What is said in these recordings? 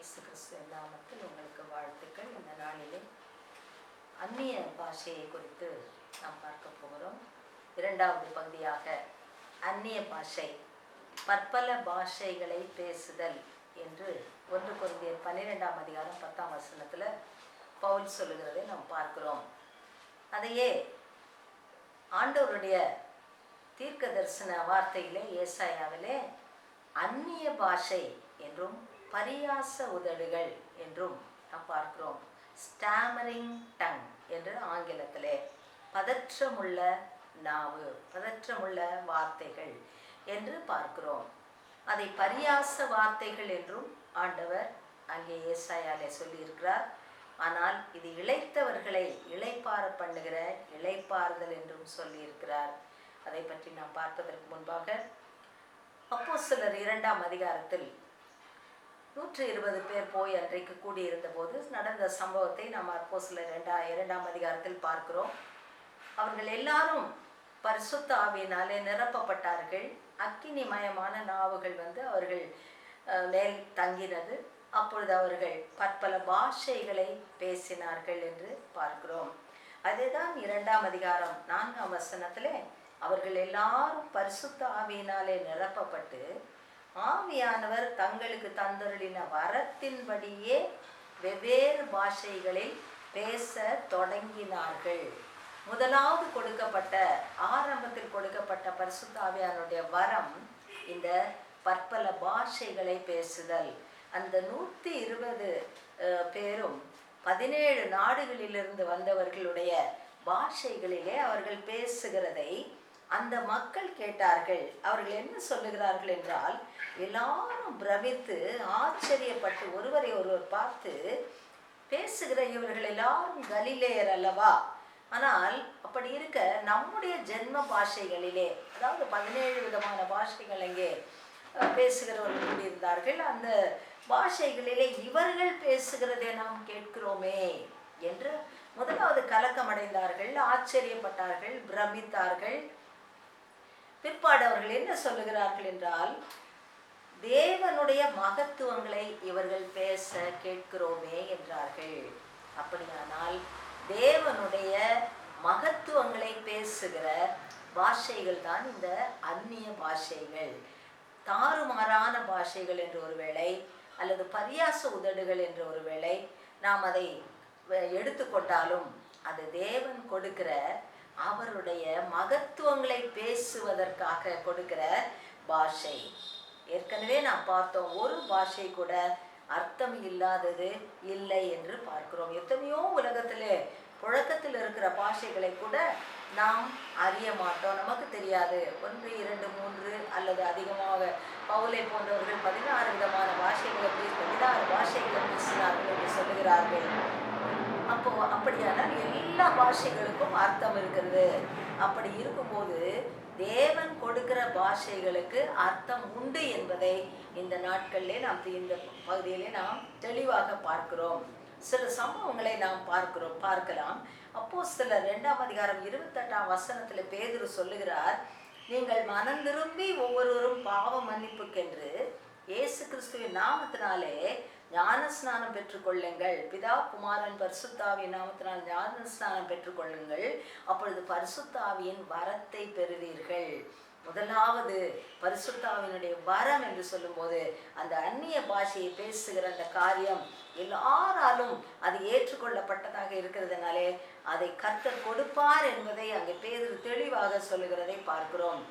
இயேசு கிறிஸ்துவின் நாமத்தில் உங்களுக்கு வாழ்த்துக்கள். இந்த நாளிலே அந்நிய பாஷையை குறித்து நாம் பார்க்க போகிறோம். இரண்டாவது பகுதியாக அந்நிய பாஷை, பற்பல பாஷைகளை பேசுதல் என்று 1 கொரிந்தியர் 12ஆம் அதிகாரம் 10ஆம் வசனத்தில் பவுல் சொல்லுகிறதை நாம் பார்க்கிறோம். அதையே ஆண்டவருடைய தீர்க்க தரிசன வார்த்தையிலே ஏசாயாவிலே அந்நிய பாஷை என்றும் பரியாச உதடுகள் என்றும் நாம் பார்க்கிறோம். ஸ்டாமரிங் டங் என்று ஆங்கிலத்திலே பதற்றமுள்ள நாவு, பதற்றமுள்ள வார்த்தைகள் என்று பார்க்கிறோம். அதை பரியாச வார்த்தைகள் என்றும் ஆண்டவர் அங்கே ஏசாயாலே சொல்லியிருக்கிறார். ஆனால் இது இளைத்தவர்களை இளைப்பாற பண்ணுகிற இளைப்பாறுதல் என்றும் சொல்லியிருக்கிறார். அதை பற்றி நாம் பார்ப்பதற்கு முன்பாக அப்போஸ்தலர் 2ஆம் அதிகாரத்தில் 120 பேர் போய் அன்றைக்கு கூடியிருந்த போது நடந்த சம்பவத்தை நாம் அப்போஸ்தலர் 2ஆம் அதிகாரத்தில் பார்க்கிறோம். அவர்கள் எல்லாரும் பரிசுத்த ஆவியினாலே நிரப்பப்பட்டார்கள். அக்கினிமயமான நாவுகள் அவர்கள் மேல் தங்கினது. அப்பொழுது அவர்கள் பற்பல பாஷைகளை பேசினார்கள் என்று பார்க்கிறோம். அதுதான் 2ஆம் அதிகாரம் 4ஆம் வசனத்திலே அவர்கள் எல்லாரும் பரிசுத்த ஆவியினாலே நிரப்பப்பட்டு ஆவியானவர் தங்களுக்கு தந்தருளின வரத்தின்படியே வெவ்வேறு பாஷைகளில் பேச தொடங்கினார்கள். முதலாவது கொடுக்கப்பட்ட, ஆரம்பத்தில் கொடுக்கப்பட்ட பரிசுத்த ஆவியானுடைய வரம் இந்த பற்பல பாஷைகளை பேசுதல். அந்த 120 பேரும் 17 நாடுகளிலிருந்து வந்தவர்களுடைய பாஷைகளிலே அவர்கள் பேசுகிறதை அந்த மக்கள் கேட்டார்கள். அவர்கள் என்ன சொல்லுகிறார்கள் என்றால், எல்லாரும் பிரமித்து ஆச்சரியப்பட்டு ஒருவரை ஒருவர் பார்த்து, பேசுகிற இவர்கள் எல்லாரும் கலிலேயர் அல்லவா? ஆனால் அப்படி இருக்க நம்முடைய ஜென்ம பாஷைகளிலே, அதாவது 17 விதமான பாஷைகள் அங்கே பேசுகிறவர்கள் கூடியிருந்தார்கள். அந்த பாஷைகளிலே இவர்கள் பேசுகிறதை நாம் கேட்கிறோமே என்று முதலாவது கலக்கமடைந்தார்கள், ஆச்சரியப்பட்டார்கள், பிரமித்தார்கள். பிற்பாடு அவர்கள் என்ன சொல்லுகிறார்கள் என்றால், தேவனுடைய மகத்துவங்களை இவர்கள் பேச கேட்கிறோமே என்றார்கள். அப்படியானால் தேவனுடைய மகத்துவங்களை பேசுகிற பாஷைகள் தான் இந்த அந்நிய பாஷைகள். தாறுமாறான பாஷைகள் என்று ஒரு வேளை, அல்லது பரியாச உதடுகள் என்று ஒரு வேளை நாம் அதை எடுத்துக்கொண்டாலும் அது தேவன் கொடுக்கிற அவருடைய மகத்துவங்களை பேசுவதற்காக கொடுக்கிற பாஷை. ஏற்கனவே நாம் பார்த்தோம், ஒரு பாஷை கூட அர்த்தம் இல்லாதது இல்லை என்று பார்க்கிறோம். எத்தனையோ உலகத்திலே புழக்கத்தில் இருக்கிற பாஷைகளை கூட நாம் அறிய மாட்டோம், நமக்கு தெரியாது. 1, 2, 3 அல்லது அதிகமாக பவுலை போன்றவர்கள் 16 விதமான பாஷைகளை 16 பாஷைகளை பேசினார்கள் என்று சொல்லுகிறார்கள். அப்படியானால் எல்லா பாஷைகளுக்கும் அர்த்தம் இருக்கிறது. அப்படி இருக்கும்போது தேவன் கொடுக்கிற பாஷைகளுக்கு அர்த்தம் உண்டு என்பதை இந்த நாட்களிலே நாம், இந்த பகுதியிலே நாம் தெளிவாக பார்க்கிறோம். சில சம்பவங்களை நாம் பார்க்கலாம். அப்போஸ்தலர் 2ஆம் அதிகாரம் 28ஆம் வசனத்தில் பேதுரு சொல்லுகிறார், நீங்கள் மனம் திரும்பி ஒவ்வொருவரும் பாவ மன்னிப்புக்கென்று இயேசு கிறிஸ்துவின் நாமத்தினாலே ஞானஸ்நானம் பெற்றுக்கொள்ளுங்கள். பிதா குமாரன் பரிசுத்தாவியின் நாமத்தினால் ஞானஸ்நானம் பெற்றுக்கொள்ளுங்கள், அப்பொழுது பரிசுத்தாவியின் வரத்தை பெறுவீர்கள். முதலாவது பரிசுத்தாவினுடைய வரம் என்று சொல்லும்போது அந்த அந்நிய பாஷையை பேசுகிற அந்த காரியம் எல்லாராலும் அது ஏற்றுக்கொள்ளப்பட்டதாக இருக்கிறதுனாலே அதை கர்த்தர் கொடுப்பார் என்பதை அங்கே பேதுரு தெளிவாக சொல்லுகிறதை பார்க்கிறோம்.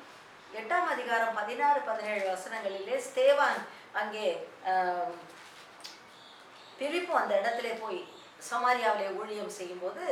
8ஆம் அதிகாரம் 16, 17 வசனங்களிலே ஸ்தேவான் அங்கே பிலிப்பு அந்த இடத்திலே போய் சமாரியாவிலே ஊழியம் செய்யும்போது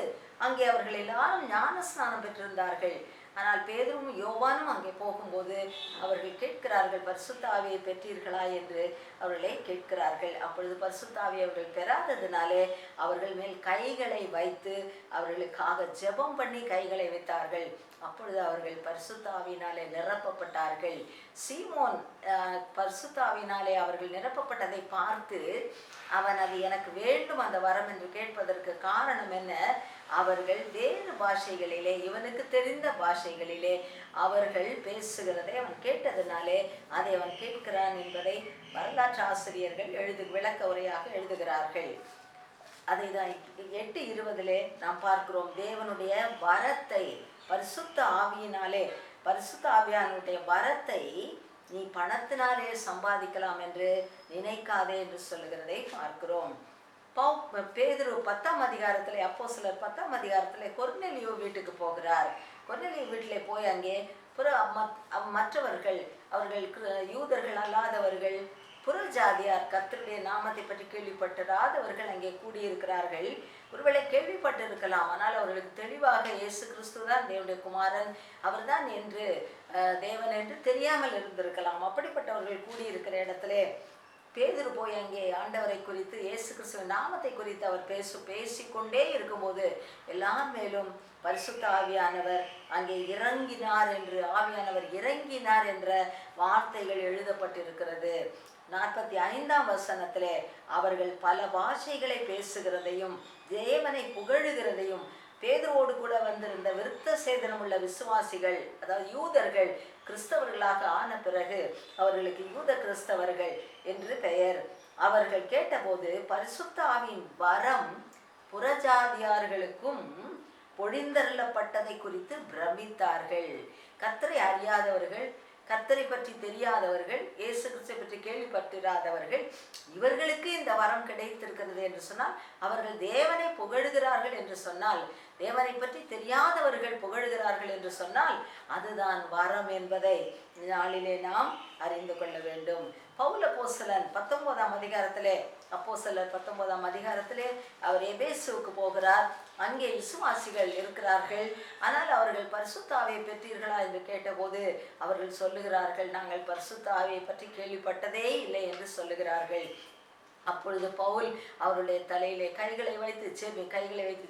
அங்கே அவர்கள் எல்லாரும் ஞானஸ்நானம் பெற்றிருந்தார்கள். ஆனால் பேதுருவும் யோவானும் அங்கே போகும்போது அவர்கள் கேட்கிறார்கள், பரிசுத்த ஆவியை பெற்றீர்களா என்று அவர்களை கேட்கிறார்கள். அப்பொழுது பரிசுத்த ஆவியை அவர்கள் பெறாததினாலே அவர்கள் மேல் கைகளை வைத்து அவர்களுக்காக ஜெபம் பண்ணி கைகளை வைத்தார்கள். அப்பொழுது அவர்கள் பரிசுத்த ஆவியினாலே நிரப்பப்பட்டார்கள். சீமோன் பரிசுத்த ஆவியினாலே அவர்கள் நிரப்பப்பட்டதை பார்த்து அவன், அது எனக்கு வேண்டும் அந்த வரம் என்று கேட்பதற்கு காரணம் என்ன, அவர்கள் வேறு பாஷைகளிலே, இவனுக்கு தெரிந்த பாஷைகளிலே அவர்கள் பேசுகிறதை அவன் கேட்டதினாலே அதை அவன் கேட்கிறான் என்பதை வரலாற்று ஆசிரியர்கள் விளக்க உரையாக எழுதுகிறார்கள். அதை தான் 8:20 நாம் பார்க்கிறோம். தேவனுடைய வரத்தை, பரிசுத்த ஆவியினாலே, பரிசுத்த ஆவியானுடைய வரத்தை நீ பணத்தினாலே சம்பாதிக்கலாம் என்று நினைக்காதே என்று சொல்லுகிறதை பார்க்கிறோம். பேதுரு 10ஆம் அதிகாரத்திலே, அப்போஸ்தலர் 10ஆம் அதிகாரத்திலே கொர்நேலியு வீட்டுக்கு போகிறார். கொர்நேலியு வீட்டிலே போய் அங்கே மற்றவர்கள், அவர்கள் யூதர்கள் அல்லாதவர்கள், புறஜாதியார், கர்த்தருடைய நாமத்தை பற்றி கேள்விப்பட்டிராதவர்கள் அங்கே கூடியிருக்கிறார்கள். ஒருவேளை கேள்விப்பட்டிருக்கலாம், ஆனால் அவர்களுக்கு தெளிவாக இயேசு கிறிஸ்து தான் தேவனுடைய குமாரன், அவர்தான் என்று தேவன் என்று தெரியாமல் இருந்திருக்கலாம். அப்படிப்பட்டவர்கள் கூடியிருக்கிற இடத்திலே பேதுரு போய் அங்கே ஆண்டவரை குறித்து, இயேசு கிறிஸ்துவின் நாமத்தை குறித்து அவர் பேசிக்கொண்டே இருக்கும்போது எல்லார் மேலும் பரிசுத்த ஆவியானவர் அங்கே இறங்கினார் என்று, ஆவியானவர் இறங்கினார் என்ற வார்த்தைகள் எழுதப்பட்டிருக்கிறது. 45ஆம் வசனத்திலே அவர்கள் பல பாஷைகளை பேசுகிறதையும் தேவனை புகழுகிறதையும், பேதுருவோடு கூட வந்திருந்த விருத்த சேதனம் உள்ள விசுவாசிகள், அதாவது யூதர்கள் கிறிஸ்தவர்களாக ஆன பிறகு அவர்களுக்கு யூத கிறிஸ்தவர்கள் என்று பெயர், அவர்கள் கேட்டபோது பரிசுத்த ஆவியின் வரம் புறஜாதியார்களுக்கும் பொழிந்தருளப்பட்டதை குறித்து பிரமித்தார்கள். கர்த்தரை அறியாதவர்கள், கர்த்தரை பற்றி தெரியாதவர்கள், இயேசு கிறிஸ்துவை பற்றி கேள்விப்பட்டிராதவர்கள், இவர்களுக்கு இந்த வரம் கிடைத்திருக்கிறது என்று சொன்னால், அவர்கள் தேவனை புகழுகிறார்கள் என்று சொன்னால், தேவனை பற்றி தெரியாதவர்கள் புகழுகிறார்கள் என்று சொன்னால் அதுதான் வரம் என்பதை நாளிலே நாம் அறிந்து கொள்ள வேண்டும். பவுல் அப்போஸ்தலன் 19ஆம் அதிகாரத்திலே, அப்போஸ்தலர் 19ஆம் அதிகாரத்திலே அவர் எபேசுவுக்கு போகிறார். அங்கே விசுவாசிகள் இருக்கிறார்கள். ஆனால் அவர்கள் பரிசுத்த ஆவியை பெற்றீர்களா என்று கேட்டபோது அவர்கள் சொல்லுகிறார்கள், நாங்கள் பரிசுத்த ஆவியை பற்றி கேள்விப்பட்டதே இல்லை என்று சொல்லுகிறார்கள். அப்பொழுது பவுல் அவருடைய தலையிலே கைகளை வைத்து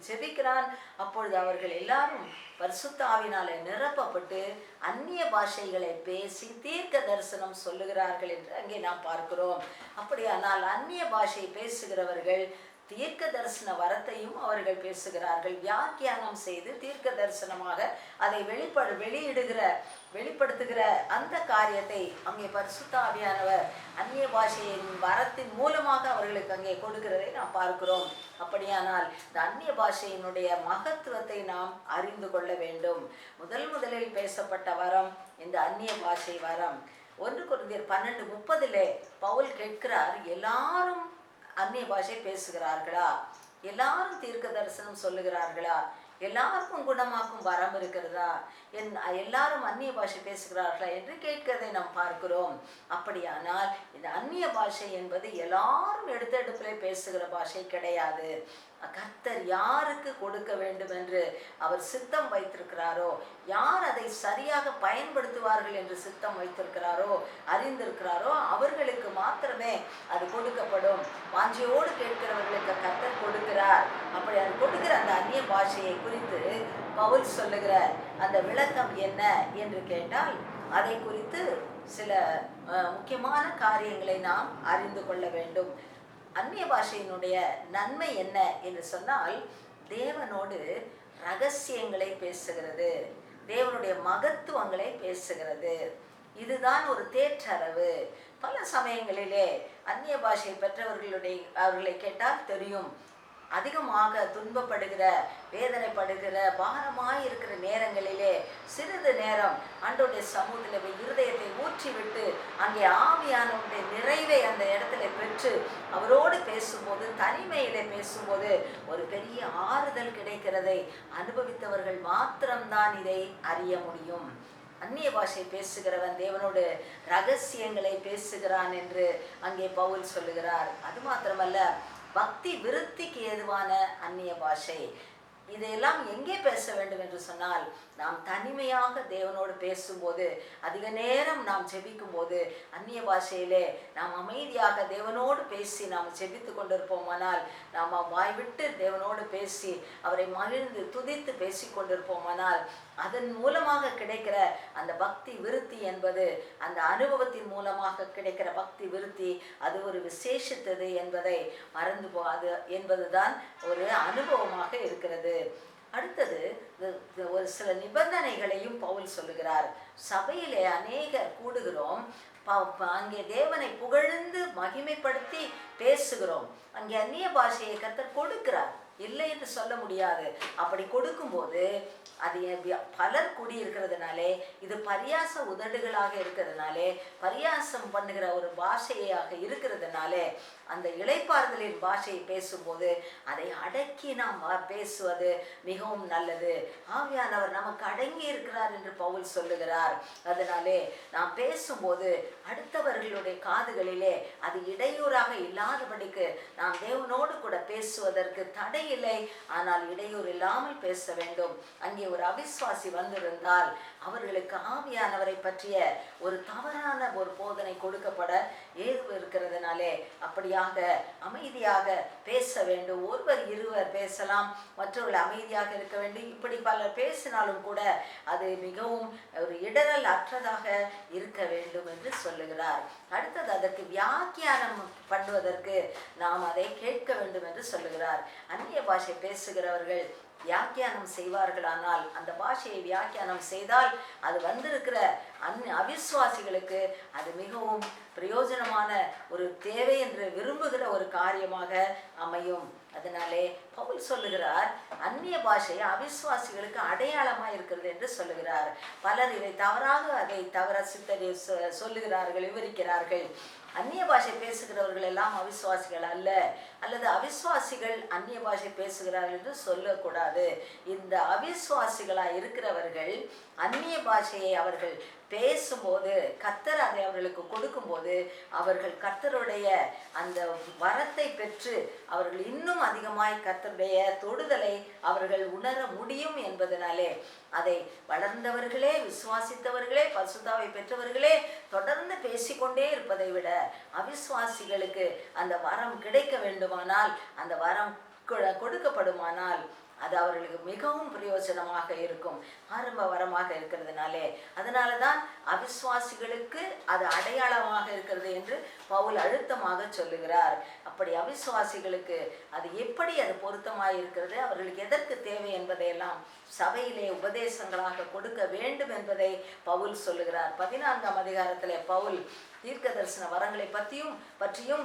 செபிக்கிறான். அப்பொழுது அவர்கள் எல்லாரும் பரிசுத்த ஆவியினாலே நிரப்பப்பட்டு அந்நிய பாஷைகளை பேசி தீர்க்க தரிசனம் சொல்லுகிறார்கள் என்று அங்கே நாம் பார்க்கிறோம். அப்படியானால் அந்நிய பாஷை பேசுகிறவர்கள் தீர்க்க தரிசன வரத்தையும் அவர்கள் பேசுகிறார்கள். வியாக்கியானம் செய்து தீர்க்க தரிசனமாக அதை வெளிப்படுத்துகிற அந்த காரியத்தை அங்கே பரிசுத்த ஆவியானவர் அந்நிய பாஷையின் வரத்தின் மூலமாக அவர்களுக்கு அங்கே கொடுக்கிறதை நாம் பார்க்கிறோம். அப்படியானால் இந்த அந்நிய பாஷையினுடைய மகத்துவத்தை நாம் அறிந்து கொள்ள வேண்டும். முதலில் பேசப்பட்ட வரம் இந்த அந்நிய பாஷை வரம். 1 கொரிந்தியர் 12:30 பவுல் கேட்கிறார், எல்லாரும் அந்நிய பாஷை பேசுகிறார்களா? எல்லாரும் தீர்க்க தரிசனம் சொல்லுகிறார்களா? எல்லாருக்கும் குணமாக்கும் வரம் இருக்கிறதா? எல்லாரும் அந்நிய பாஷை பேசுகிறார்களா என்று கேட்கிறதை நாம் பார்க்கிறோம். அப்படியானால் இந்த அந்நிய பாஷை என்பது எல்லாரும் எடுப்பிலே பேசுகிற பாஷை கிடையாது. கர்த்தர் யாருக்கு கொடுக்க வேண்டும் என்று அவர் சித்தம் வைத்திருக்கிறாரோ, யார் அதை சரியாக பயன்படுத்துவார்கள் என்று சித்தம் வைத்திருக்கிறாரோ, அறிந்திருக்கிறாரோ, அவர்களுக்கு மாத்திரமே அது கொடுக்கப்படும். வாஞ்சையோடு கேட்கிறவர்களுக்கு கர்த்தர் கொடுக்கிறார். அப்படி அது கொடுக்கிற அந்த அந்நிய பாஷையை குறித்து பவுல் சொல்லுகிற அந்த விளக்கம் என்ன என்று கேட்டால், அதை குறித்து சில முக்கியமான காரியங்களை நாம் அறிந்து கொள்ள வேண்டும். அந்நிய பாஷையினுடைய நன்மை என்ன என்று சொன்னால், தேவனோடு ரகசியங்களை பேசுகிறது, தேவனுடைய மகத்துவங்களை பேசுகிறது. இதுதான் ஒரு தேற்றரவு. பல சமயங்களிலே அந்நிய பாஷை அவர்களை கேட்டால் தெரியும், அதிகமாக துன்பப்படுகிற, வேதனைப்படுகிற, பாரமாய் இருக்கிற நேரங்களிலே சிறிது நேரம் ஆண்டவருடைய சமூகத்தில் இருதயத்தை ஊற்றிவிட்டு அங்கே ஆவியானவருடைய நிறைவை அந்த இடத்துல பெற்று அவரோடு பேசும்போது, தனிமையிலே பேசும்போது ஒரு பெரிய ஆறுதல் கிடைக்கிறதை அனுபவித்தவர்கள் மாத்திரம்தான் இதை அறிய முடியும். அந்நிய பாஷை பேசுகிறவன் தேவனோடு ரகசியங்களை பேசுகிறான் என்று அங்கே பவுல் சொல்லுகிறார். அது மாத்திரமல்ல, பக்தி விருத்திக்கு ஏதுவான அந்நிய பாஷை. இதையெல்லாம் எங்கே பேச வேண்டும் என்று சொன்னால், நாம் தனிமையாக தேவனோடு பேசும்போது, அதிக நேரம் நாம் ஜெபிக்கும் போது, அந்நிய பாஷையிலே நாம் அமைதியாக தேவனோடு பேசி நாம் ஜெபித்து கொண்டிருப்போமானால், நாம் வாய்விட்டு தேவனோடு பேசி அவரை மகிழ்ந்து துதித்து பேசி கொண்டிருப்போமானால், அதன் மூலமாக கிடைக்கிற அந்த பக்தி விருத்தி என்பது, அந்த அனுபவத்தின் மூலமாக கிடைக்கிற பக்தி விருத்தி, அது ஒரு விசேஷித்தது என்பதை மறந்து போகாது என்பதுதான் ஒரு அனுபவமாக இருக்கிறது. அடுத்தது ஒரு சில நிபந்தனைகளையும் பவுல் சொல்லுகிறார். சபையிலே அநேகர் கூடுகிறோம், அங்கே தேவனை புகழ்ந்து மகிமைப்படுத்தி பேசுகிறோம், அங்கே அந்நிய பாஷையை கர்த்தர் கொடுக்கிறார், இல்லை என்று சொல்ல முடியாது. அப்படி கொடுக்கும்போது அது பலர் கூடியிருக்கிறதுனாலே, இது பரியாச உதடுகளாக இருக்கிறதுனாலே, பரியாசம் பண்ணுகிற ஒரு பாஷையாக இருக்கிறதுனாலே, அந்த இளைப்பாறுதலின் பாஷையை பேசும்போது அதை அடக்கி நாம் பேசுவது மிகவும் நல்லது. ஆவியானவர் நமக்கு அடங்கி இருக்கிறார் என்று பவுல் சொல்லுகிறார். அதனாலே நாம் பேசும்போது அடுத்தவர்களுடைய காதுகளிலே அது இடையூறாக இல்லாதபடிக்கு நாம் தேவனோடு கூட பேசுவதற்கு தடை இல்லை, ஆனால் இடையூறு இல்லாமல் பேச வேண்டும். அங்கே ஒரு அவிசுவாசி வந்திருந்தால் அவர்களுக்கு ஆவியானவரை பற்றிய ஒரு தவறான ஒரு போதனை கொடுக்கப்பட ஏது இருக்கிறதுனாலே அப்படியாக அமைதியாக பேச வேண்டும். ஒருவர் இருவர் பேசலாம், மற்றவர்கள் அமைதியாக இருக்க வேண்டும். இப்படி பலர் பேசினாலும் கூட அது மிகவும் ஒரு இடரல் அற்றதாக இருக்க வேண்டும் என்று சொல்லுகிறார். அடுத்தது அதற்கு வியாக்கியானம் பண்ணுவதற்கு நாம் அதை கேட்க வேண்டும் என்று சொல்லுகிறார். அந்நிய பாஷை பேசுகிறவர்கள் வியாக்கியானம் செய்வார்களானால், அந்த பாஷையை வியாக்கியானம் செய்தால் அது வந்திருக்கிற அவிசுவாசிகளுக்கு அது மிகவும் பிரயோஜனமான ஒரு தேவை என்று விரும்புகிற ஒரு காரியமாக அமையும். அதனாலே பவுல் சொல்லுகிறார், அந்நிய பாஷை அவிசுவாசிகளுக்கு அடையாளமாக இருக்கிறது என்று சொல்லுகிறார். பலர் இதை தவறாக அதை தவற சித்தரி சொல்லுகிறார்கள், விவரிக்கிறார்கள். அந்நிய பாஷை பேசுகிறவர்கள் எல்லாம் அவிசுவாசிகள் அல்ல, அல்லது அவிசுவாசிகள் அந்நிய பாஷை பேசுகிறார்கள் என்று சொல்லக்கூடாது. இந்த அவிசுவாசிகளாக இருக்கிறவர்கள் அந்நிய பாஷையை அவர்கள் பேசும்போது, கர்த்தர் அதை அவர்களுக்கு கொடுக்கும்போது, அவர்கள் கர்த்தருடைய அந்த வரத்தை பெற்று அவர்கள் இன்னும் அதிகமாய் கர்த்தருடைய தொடுதலை அவர்கள் உணர முடியும் என்பதனாலே அதை வளர்ந்தவர்களே, விசுவாசித்தவர்களே, பரிசுத்தாவை பெற்றவர்களே தொடர்ந்து பேசிக்கொண்டே இருப்பதை விட அவிசுவாசிகளுக்கு அந்த வரம் கிடைக்க வேண்டுமானால், அந்த வரம் கொடுக்கப்படுமானால் அது அவர்களுக்கு மிகவும் பிரயோஜனமாக இருக்கும், ஆரம்ப வரமாக இருக்கிறதுனாலே. அதனால தான் அவிசுவாசிகளுக்கு அது அடையாளமாக இருக்கிறது என்று பவுல் அழுத்தமாக சொல்லுகிறார். அப்படி அவிசுவாசிகளுக்கு அது எப்படி அது பொருத்தமாக இருக்கிறது, அவர்களுக்கு எதற்கு தேவை என்பதையெல்லாம் சபையிலே உபதேசங்களாக கொடுக்க வேண்டும் என்பதை பவுல் சொல்லுகிறார். 14ஆம் அதிகாரத்திலே பவுல் தீர்க்க தரிசன வரங்களை பற்றியும்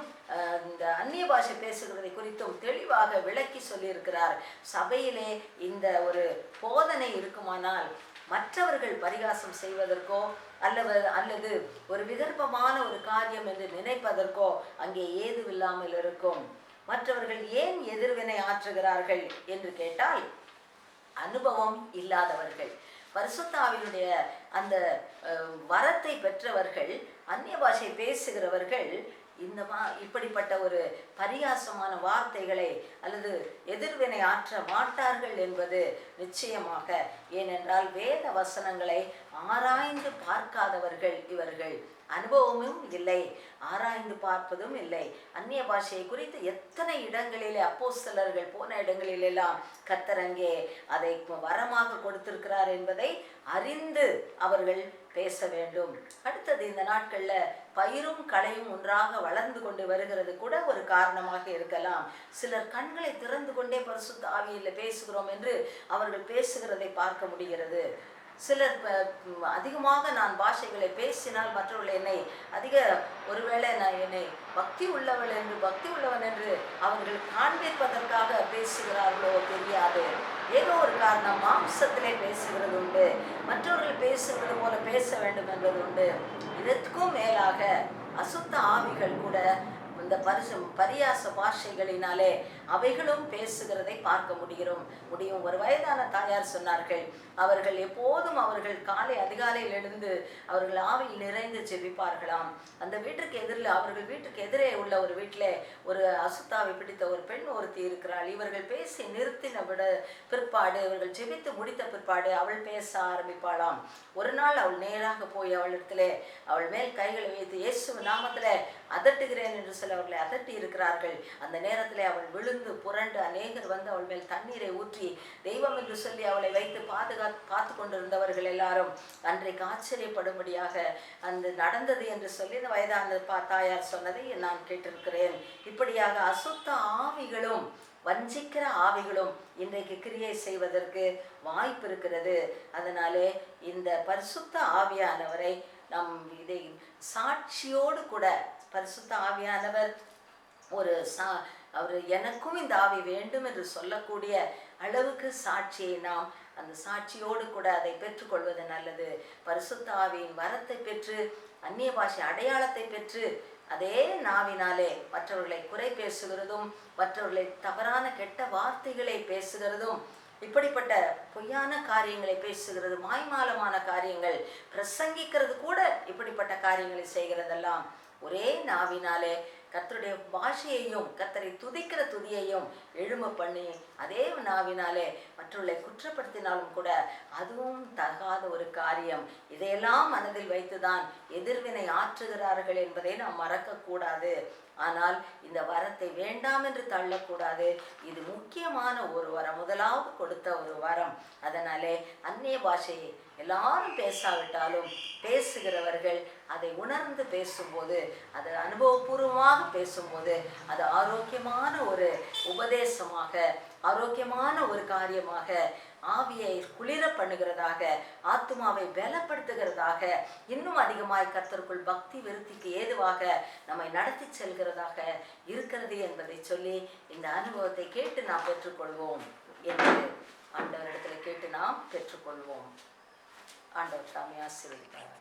இந்த அந்நிய பாஷை பேசுகிறதை குறித்தும் தெளிவாக விளக்கி சொல்லியிருக்கிறார். சபையிலே இந்த ஒரு போதனை இருக்குமானால் மற்றவர்கள் பரிகாசம் செய்வதற்கோ அல்லது ஒரு விகற்பமான ஒரு காரியம் என்று நினைப்பதற்கோ அங்கே ஏதுவில்லாமல் இருக்கும். மற்றவர்கள் ஏன் எதிர்வினை ஆற்றுகிறார்கள் என்று கேட்டால், அனுபவம் இல்லாதவர்கள், பரிசுத்தாவினுடைய அந்த வரத்தை பெற்றவர்கள், அந்நிய பாஷை பேசுகிறவர்கள் இப்படிப்பட்ட ஒரு பரியாசமான வார்த்தைகளை அல்லது எதிர்வினை ஆற்ற மாட்டார்கள் என்பது நிச்சயமாக. ஏனென்றால் வேத வசனங்களை ஆராய்ந்து பார்க்காதவர்கள் இவர்கள். அனுபவமும் இல்லை, ஆராய்ந்து பார்ப்பதும் இல்லை. அந்நிய பாஷையை குறித்து எத்தனை இடங்களிலே அப்போஸ்தலர்கள் போன இடங்களிலெல்லாம் கர்த்தர் அங்கே அதை வரமாக கொடுத்திருக்கிறார் என்பதை அறிந்து அவர்கள் பேச வேண்டும். அடுத்தது, இந்த நாட்களில் பயிரும் களையும் ஒன்றாக வளர்ந்து கொண்டு வருகிறது கூட ஒரு காரணமாக இருக்கலாம். சிலர் கண்களை திறந்து கொண்டே பரிசுத்த ஆவியில் பேசுகிறோம் என்று அவர்கள் பேசுகிறதை பார்க்க முடிகிறது. சிலர் அதிகமாக நான் பாஷைகளை பேசினால் மற்றவர்கள் என்னை ஒருவேளை நான் என்னை பக்தி உள்ளவன் என்று அவர்கள் காண்பிப்பதற்காக பேசுகிறார்களோ தெரியாது. ஏதோ ஒரு காரணம், மாம்சத்திலே பேசுகிறது உண்டு, மற்றவர்கள் பேசுகிறது போல பேச வேண்டும் என்பது உண்டு. இதற்கும் மேலாக அசுத்த ஆவிகள் கூட இந்த பரியாச பாஷைகளினாலே அவைகளும் பேசுகிறதை பார்க்க முடியும். ஒரு வயதான தாயார் சொன்னார்கள், அவர்கள் எப்போதும் அவர்கள் அதிகாலையில் எழுந்து அவர்கள் ஆவியில் நிறைந்து ஜெபிப்பார்களாம். அந்த அவர்கள் வீட்டுக்கு எதிரே உள்ள ஒரு வீட்டிலே ஒரு அசுத்தாவை பிடித்த ஒரு பெண் ஒருத்தி இருக்கிறாள். இவர்கள் பேசி நிறுத்தின பிற்பாடு, இவர்கள் ஜெபித்து முடித்த பிற்பாடு அவள் பேச ஆரம்பிப்பாளாம். ஒரு நாள் அவள் நேராக போய் அவளிடத்திலே அவள் மேல் கைகளை வைத்து இயேசு நாமத்திலே அதட்டுகிறேன் என்று சொல்லி அவர்களை அதட்டி இருக்கிறார்கள். அந்த நேரத்திலே அவள் விழுந்து புரண்டு அநேகர் வந்து அவள் மேல் தண்ணீரை ஊற்றி தெய்வம் என்று சொல்லி அவளை வைத்து பார்த்து கொண்டிருந்தவர்கள் எல்லாரும் அன்றைக்கு ஆச்சரியப்படும்படியாக அந்த நடந்தது என்று சொல்லி இந்த வயதான தாயார் சொன்னதை நான் கேட்டிருக்கிறேன். இப்படியாக அசுத்த ஆவிகளும் வஞ்சிக்கிற ஆவிகளும் இன்றைக்கு கிரியை செய்வதற்கு வாய்ப்பு இருக்கிறது. அதனாலே இந்த பரிசுத்த ஆவியானவரை நம் இதை சாட்சியோடு கூட, பரிசுத்த ஆவியானவர் ஒரு அவர் எனக்கும் இந்த ஆவி வேண்டும் என்று சொல்லக்கூடிய அளவுக்கு சாட்சியை நாம் அந்த சாட்சியோடு கூட அதை பெற்றுக்கொள்வது நல்லது. பரிசுத்த ஆவியின் வரத்தை பெற்று, அந்நிய பாஷை அடையாளத்தை பெற்று, அதே நாவினாலே மற்றவர்களை குறை பேசுகிறதும், மற்றவர்களை தவறான கெட்ட வார்த்தைகளை பேசுகிறதும், இப்படிப்பட்ட பொய்யான காரியங்களை பேசுகிறது, மாய்மாலமான காரியங்கள் பிரசங்கிக்கிறது கூட, இப்படிப்பட்ட காரியங்களை செய்கிறதெல்லாம் ஒரே நாவினாலே கர்த்தருடைய பாஷையையும் கர்த்தரை துதிக்கிற துதியையும் எழும்ப பண்ணி, அதே நாவினாலே மற்றவர்களை குற்றப்படுத்தினாலும் கூட அதுவும் தகாத ஒரு காரியம். இதையெல்லாம் மனதில் வைத்துதான் எதிர்வினை ஆற்றுகிறார்கள் என்பதை நாம் மறக்கக்கூடாது. ஆனால் இந்த வரத்தை வேண்டாம் என்று தள்ளக்கூடாது. இது முக்கியமான ஒரு வரம், முதலாவது கொடுத்த ஒரு வரம். அதனாலே அந்நிய பாஷையை எல்லாரும் பேசாவிட்டாலும் பேசுகிறவர்கள் அதை உணர்ந்து பேசும்போது, அது அனுபவபூர்வமாக பேசும்போது, அது ஆரோக்கியமான ஒரு உபதேசமாக, ஆரோக்கியமான ஒரு காரியமாக, ஆவியை குளிர பண்ணுகிறதாக, ஆத்துமாவை பலப்படுத்துகிறதாக, இன்னும் அதிகமாய் கர்த்தருக்குள் பக்தி விருத்திக்கு ஏதுவாக நம்மை நடத்தி செல்கிறதாக இருக்கிறது என்பதை சொல்லி, இந்த அனுபவத்தை கேட்டு நாம் பெற்றுக்கொள்வோம் என்று ஆண்டவரிடத்தில் கேட்டு நாம் பெற்றுக்கொள்வோம். ஆண்டவர் தாமே ஆசீர்வதிப்பார்.